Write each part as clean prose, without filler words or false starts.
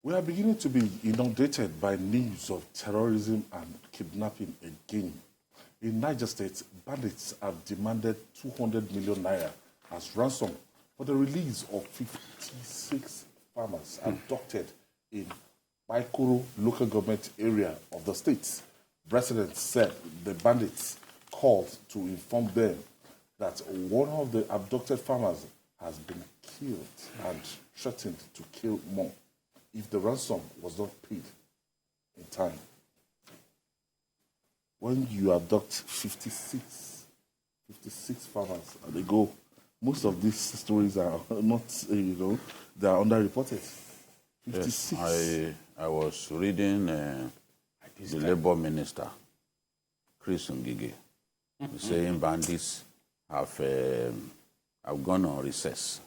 We are beginning to be inundated by news of terrorism and kidnapping again. In Niger State, bandits have demanded 200 million naira as ransom for the release of 56 farmers abducted in Baikoro local government area of the state. Residents said the bandits called to inform them that one of the abducted farmers has been killed and threatened to kill more if the ransom was not paid in time. When you abduct 56 farmers and they go, most of these stories are not, they are underreported. 56. Yes, I was reading the Labour Minister, Chris Ngige, saying bandits have gone on recess.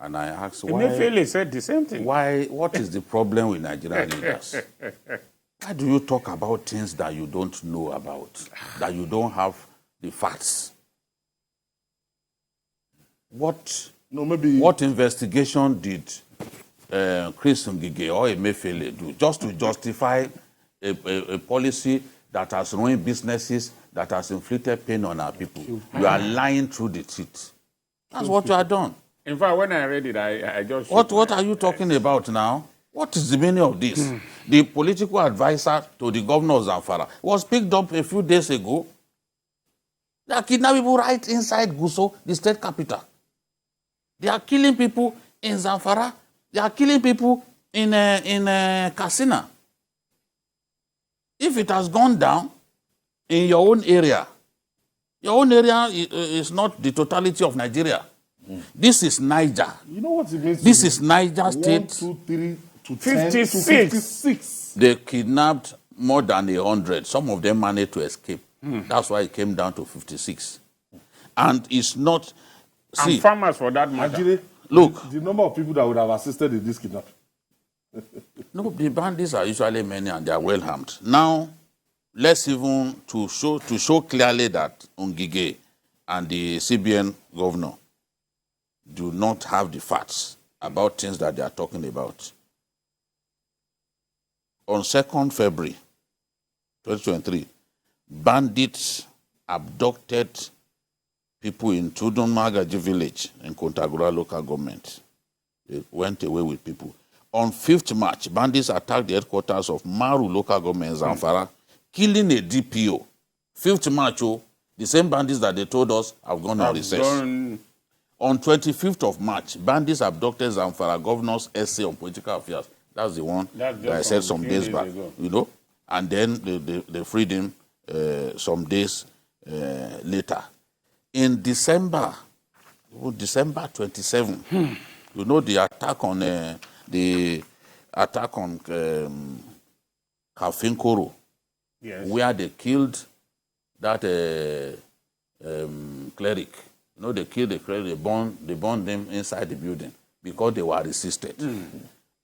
And I asked why. Emefiele said the same thing. Why? What is the problem with Nigerian leaders? Why do you talk about things that you don't know about, that you don't have the facts? What investigation did Chris Ngige or Emefiele do just to justify a policy that has ruined businesses, that has inflicted pain on our people? You are lying through the teeth. That's what you are done. In fact, when I read it, I just... What are you talking about now? What is the meaning of this? The political advisor to the governor of Zamfara was picked up a few days ago. They are kidnapping people right inside Gusau, the state capital. They are killing people in Zamfara. They are killing people in Katsina. If it has gone down in your own area is not the totality of Nigeria. This is Niger. You know what it means? This is Niger State. 1, 2, 3 to 56. 10 to 56. They kidnapped more than 100. Some of them managed to escape. That's why it came down to 56. And it's not... See, and farmers for that matter. Actually, look. The number of people that would have assisted in this kidnapping. No, the bandits are usually many and they are well armed. Now, let's even to show clearly that Ngige and the CBN governor do not have the facts about things that they are talking about. On 2nd February 2023, bandits abducted people in Tudun-Magaji village in Kontagora local government. They went away with people. On 5th March, bandits attacked the headquarters of Maru local government in Zamfara, killing a DPO. 5th March, the same bandits that they told us have gone on recess. On 25th of March, bandits abducted Zamfara governor's essay on political affairs. That's the one that I said some days back, And then they freed him some days later. In December 27, the attack on Kafinkoro, yes, where they killed that cleric. They killed the cleric, they burned them inside the building because they were resisted.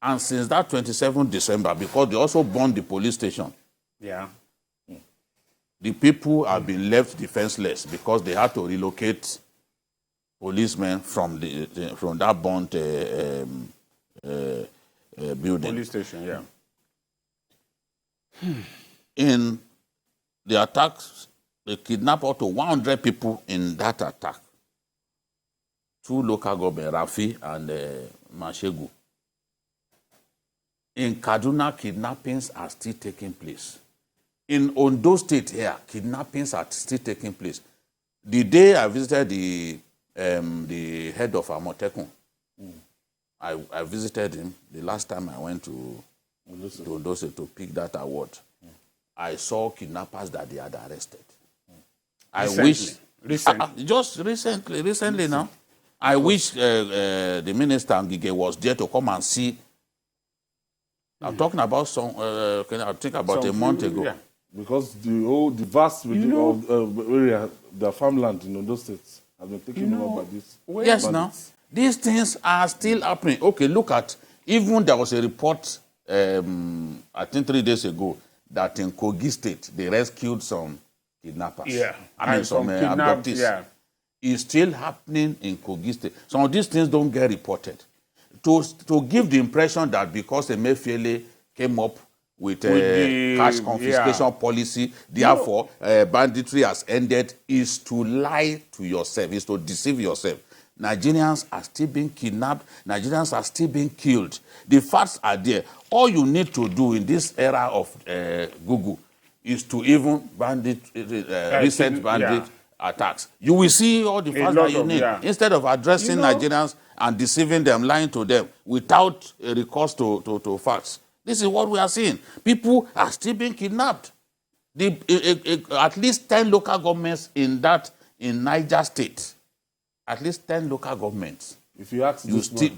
And since that 27th December, because they also burned the police station, the people have been left defenseless because they had to relocate policemen from that burnt building. Police station, In the attacks, they kidnapped up to 100 people in that attack. 2 local government, Rafi and Mashegu. In Kaduna, kidnappings are still taking place. In Ondo State here, kidnappings are still taking place. The day I visited the head of Amotekun, I visited him the last time I went to Ondo State to pick that award. I saw kidnappers that they had arrested. Just recently now. I wish the minister Ngige was there to come and see. I'm talking about I think about a month ago. Yeah. Because the vast area, the farmland in Ondo State, have been taken over by this. Yes, bandits. Now these things are still happening. Okay, look at, even there was a report, I think 3 days ago, that in Kogi State they rescued some kidnappers. Yeah, I mean some abductees. Yeah. It's still happening in Kogi State. Some of these things don't get reported. to give the impression that because Emefiele came up with a cash confiscation policy, therefore banditry has ended, is to lie to yourself, is to deceive yourself. Nigerians are still being kidnapped. Nigerians are still being killed. The facts are there. All you need to do in this era of Google is to even recent bandit attacks. You will see all the facts that you need. Instead of addressing Nigerians and deceiving them, lying to them without recourse to facts. This is what we are seeing. People are still being kidnapped. At least 10 local governments in Niger State. At least 10 local governments. If you ask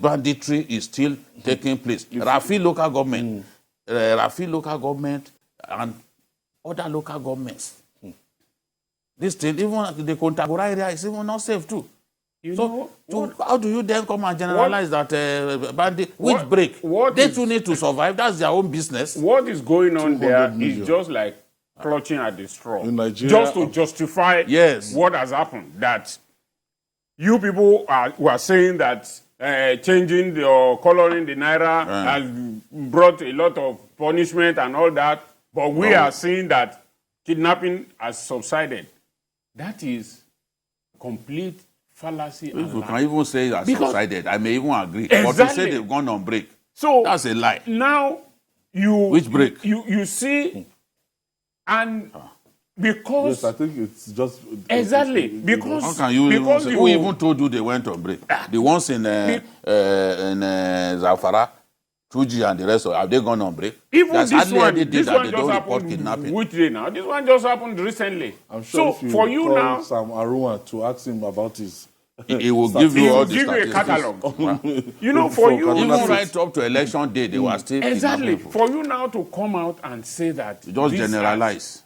banditry is still taking place. Rafi local government, Rafi local government, and other local governments. This thing, even the Kontagora area is even not safe too. How do you then come and generalize that bandit? Which break? They too need to survive. That's their own business. What is going on there is just like clutching at the straw. In Nigeria, just to justify what has happened. That you people who are saying that changing or coloring the naira has brought a lot of punishment and all that, but we are seeing that kidnapping has subsided. That is complete fallacy. If you can even say that subsided, I may even agree. Exactly. But you say they've gone on break. So that's a lie. Now which break? You see, and because I think it's just because how can you even say, who even told you they went on break? The ones in Zafara, 2G and the rest of have they gone on break? Even this one just happened. Which day now? This one just happened recently. I'm sure so if you for you now, Sam Arua to ask him about his. He will give you all the statistics. A catalog. You know, for you, even right up to election day, they were still for you now to come out and say that just generalize.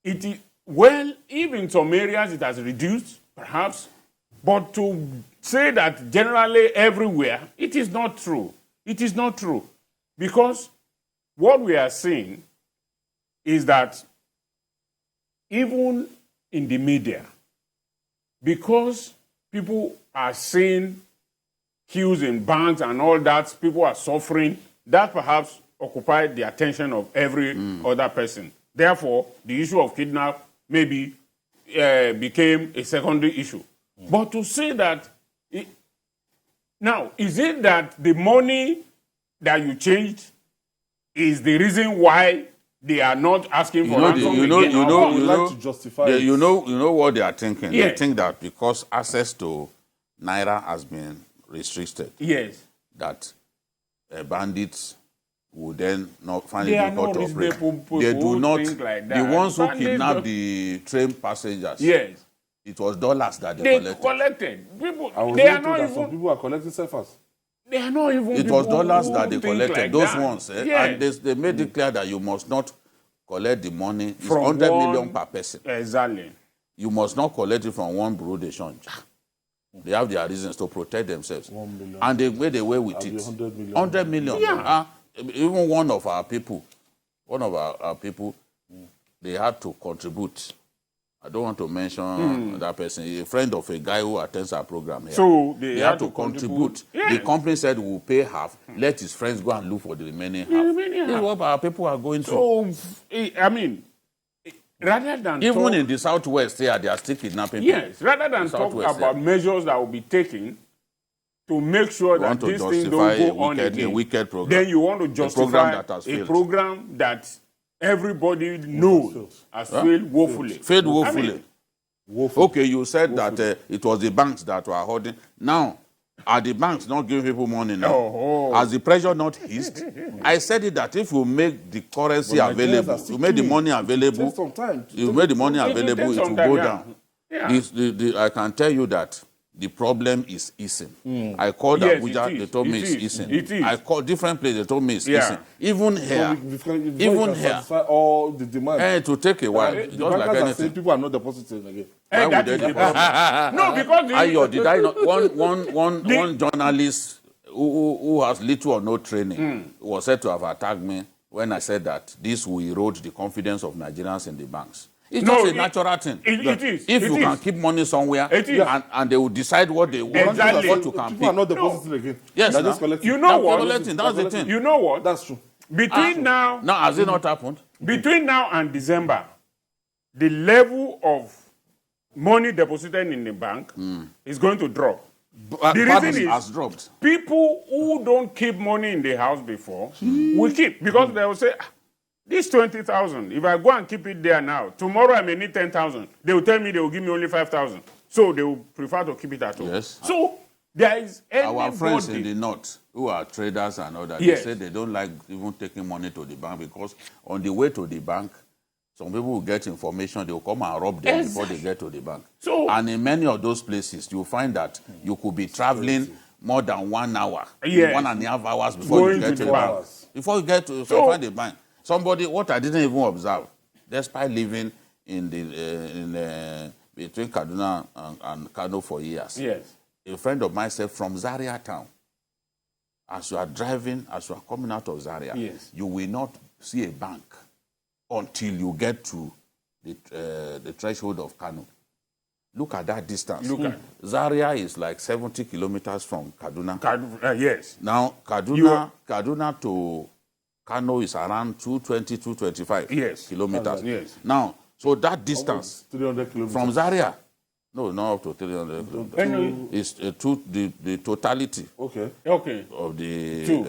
It is well, even in some areas it has reduced, perhaps, but to say that generally everywhere, it is not true. It is not true. Because what we are seeing is that even in the media, because people are seeing queues in banks and all that, people are suffering, that perhaps occupied the attention of every other person. Therefore, the issue of kidnap maybe became a secondary issue. But to say that now, is it that the money that you changed is the reason why they are not asking for ransom? You know what they are thinking. Yeah. They think that because access to naira has been restricted, that bandits will then not find it difficult to operate. They do not. Like the ones who kidnapped the train passengers. Yes. It was dollars that they collected. People, they are not even. Some people are collecting surfers. They are not even. It was dollars that they collected. Like those ones, and they made it clear that you must not collect the money. It's 100 million per person. Exactly. You must not collect it from one bureau de change. They have their reasons to protect themselves, and they made away with it. 100 million. Yeah. Even one of our people, they had to contribute. I don't want to mention that person. He's a friend of a guy who attends our program here. So they had to contribute. The company said we'll pay half. Let his friends go and look for the remaining half. This is what our people are going through. So, I mean, rather than even in the southwest here, they are still kidnapping people. Yes, rather than talk about measures that will be taken to make sure that this thing don't go on again, a wicked program. Then you want to justify a program that everybody knows has failed woefully. Failed woefully. Okay, you said that it was the banks that were holding. Now, are the banks not giving people money now? Has the pressure not eased? I said it that if you make the currency available, you make the money available, it will go down. Yeah. I can tell you that the problem is easing. I called Abuja, they told me it's easing. I called different places, they told me it's easing. Even here, all the demand. To take a while. The bankers are saying people are not depositing again. Why would they deposit? No, because did I not? One journalist who has little or no training was said to have attacked me when I said that this will erode the confidence of Nigerians in the banks. It's No, just a it- natural thing. it is. If It you is. can keep money somewhere, It is. and they will decide what they want, Exactly. what you can People are pick. not depositing again. Yes, They're now. just collecting. You know They're what? collecting, that's the thing. You know what? That's true. Between now Has it not happened? Between now and December, the level of money deposited in the bank is going to drop. The reason Balance is has dropped. people who don't keep money in the house before will keep, because they will say, "Ah, this 20,000, if I go and keep it there now, tomorrow I may need 10,000. They will tell me they will give me only 5,000. So they will prefer to keep it at home." Yes. So there is Our friends in anybody. the north who are traders and all that, Yes. they say they don't like even taking money to the bank because on the way to the bank, some people will get information, they will come and rob them before they get to the bank. So- and in many of those places, you'll find that you could be traveling more than 1 hour, Yes. 1.5 hours before Going you get to to the the bank. bank. Before you get to find the bank. Somebody, what I didn't even observe, despite living in between Kaduna and Kano for years, Yes. a friend of mine said from Zaria town, as you are driving, as you are coming out of Zaria, Yes. you will not see a bank until you get to the threshold of Kano. Look at that distance. Look at- Zaria is like 70 kilometers from Kaduna. Yes. Now, Kaduna to Kano is around 220, 225 Yes. kilometers. Yes. Now, so that distance 300 kilometers. from Zaria, no, not up to 300 kilometers. Anyway, Is the totality Okay. okay. of the Two.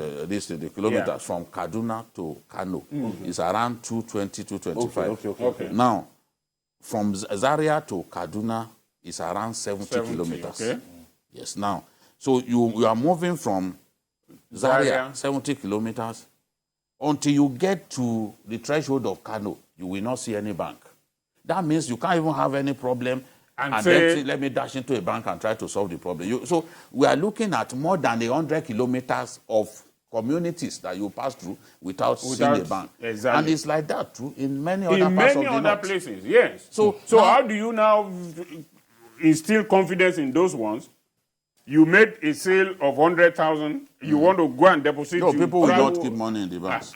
the kilometers Yeah. from Kaduna to Kano is around 220, 225. Okay. Now, from Zaria to Kaduna is around 70 kilometers. Okay. Yes. Now, so you are moving from Zaria, Zaria. 70 kilometers, until you get to the threshold of Kano, you will not see any bank. That means you can't even have any problem And and say- then say, let me dash into a bank and try to solve the problem. So we are looking at more than 100 kilometers of communities that you pass through without seeing a bank. Exactly. And it's like that too in many other In parts many of the other north. places, yes. So So now- how do you now instill confidence in those ones? You made a sale of 100,000. You want to go and deposit. No, you people will travel- not keep money in the banks.